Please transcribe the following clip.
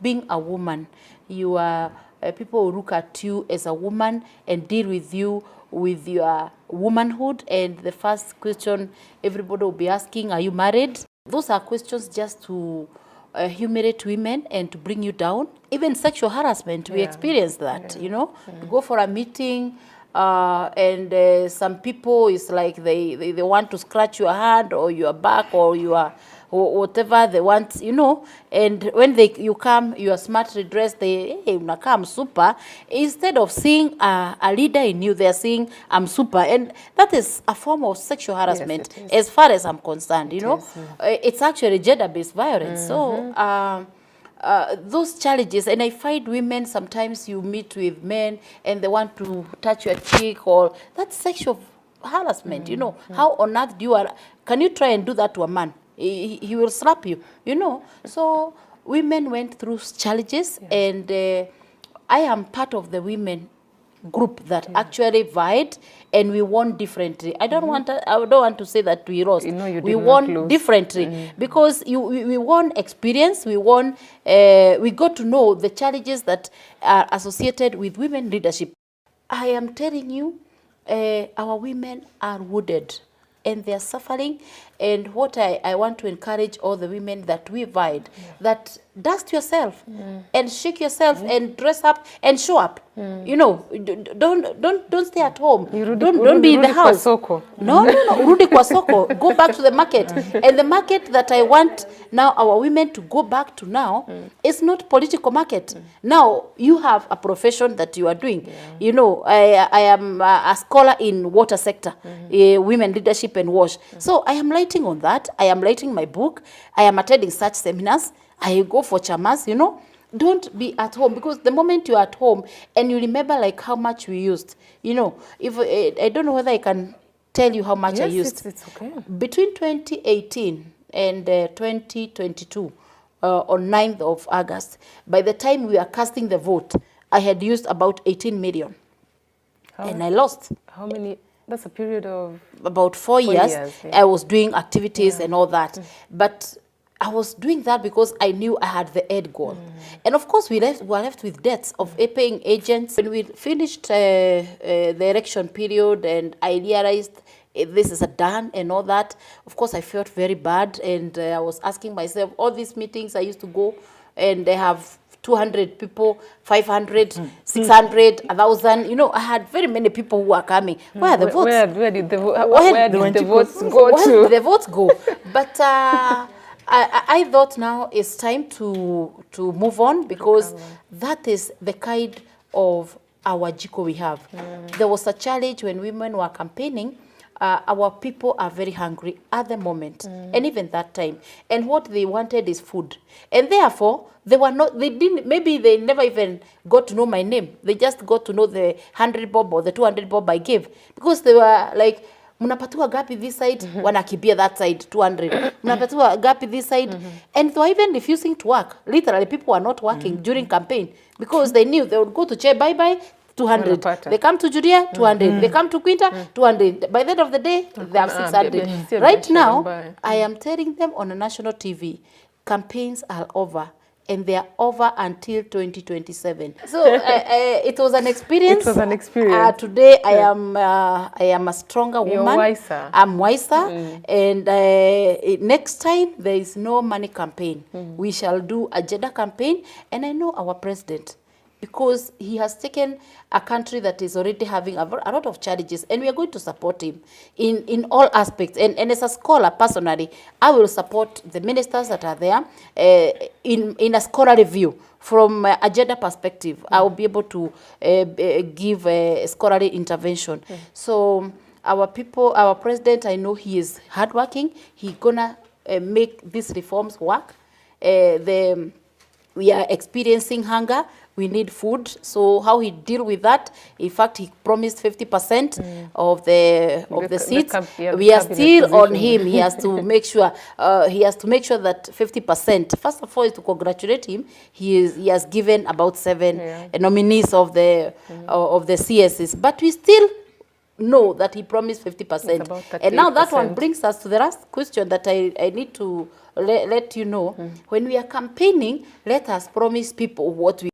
being a woman. You are people will look at you as a woman and deal with you with your womanhood. And the first question everybody will be asking, are you married? Those are questions just to humiliate women and to bring you down. Even sexual harassment, we experience that, you know. You go for a meeting and some people, it's like they want to scratch your hand or your back or your or whatever they want, you know. And when you come, you are smartly dressed, they, hey, unakam super. Instead of seeing a leader in you, they are saying, I'm super. And that is a form of sexual harassment, as far as I'm concerned, you know. It's actually gender-based violence. So those challenges, and I find women, sometimes you meet with men and they want to touch your cheek, or that's sexual harassment, you know. How on earth can you try and do that to a man? He will slap you, you know. So women went through challenges, and I am part of the women group that actually vied, and we won differently. I don't want to say that we lost. We won differently because we won experience. We won. We got to know the challenges that are associated with women leadership. I am telling you, our women are wounded and they are suffering. And what I want to encourage all the women that we vied, that dust yourself and shake yourself and dress up and show up. You know, don't stay at home. Don't be in the house. No, urudi kwa soko. Go back to the market. And the market that I want now our women to go back to now is not political market. Now you have a profession that you are doing. You know, I am a scholar in water sector, women leadership and wash. So I am writing on that. I am writing my book. I am attending such seminars. I go for chamas, you know. Don't be at home, because the moment you're at home and you remember like how much we used, you know, if I don't know whether I can tell you how much I used. It's okay. Between 2018 and 2022, on 9th of August, by the time we are casting the vote, I had used about 18 million. And I lost. How many? That's a period of about 4 years. I was doing activities and all that. But I was doing that because I knew I had the end goal. And of course, we were left with debts of paying agents. When we finished the election period and I realized this is a done and all that, of course, I felt very bad. And I was asking myself, all these meetings I used to go, and they have 200 people, 500, 600, 1,000. You know, I had very many people who are coming. Where are the votes? Where did the votes go to? Where did the votes go? But I thought now it's time to move on, because that is the kind of our jiko we have. There was a challenge when women were campaigning. Our people are very hungry at the moment, and even that time. And what they wanted is food. And therefore, maybe they never even got to know my name. They just got to know the 100 bob or the 200 bob I gave. Because they were like, mnapatiwa gapi this side, wanakibia that side, 200. Mnapatiwa gapi this side. And they were even refusing to work. Literally, people were not working during campaign, because they knew they would go to Che bye-bye, 200. They come to Judea, 200. They come to Quinta, 200. By the end of the day, they have 600. Right now, I am telling them on a national TV, campaigns are over. And they are over until 2027. So it was an experience. It was an experience. Today I am a stronger woman. You're wiser. I'm wiser. And next time there is no money campaign. We shall do a gender campaign. And I know our president, because he has taken a country that is already having a lot of challenges, and we are going to support him in all aspects. And as a scholar, personally, I will support the ministers that are there in a scholarly view. From a gender perspective, I will be able to give a scholarly intervention. So our president, I know he is hardworking. He's gonna make these reforms work. We are experiencing hunger. We need food. So how he deal with that? In fact, he promised 50% of the seats. We are still on him. He has to make sure. That 50%. First of all, is to congratulate him. He has given about 7 nominees of the CSs. But we still know that he promised 50%. It's about And now that one 38%. brings us to the last question that I need to let you know. When we are campaigning, let us promise people what we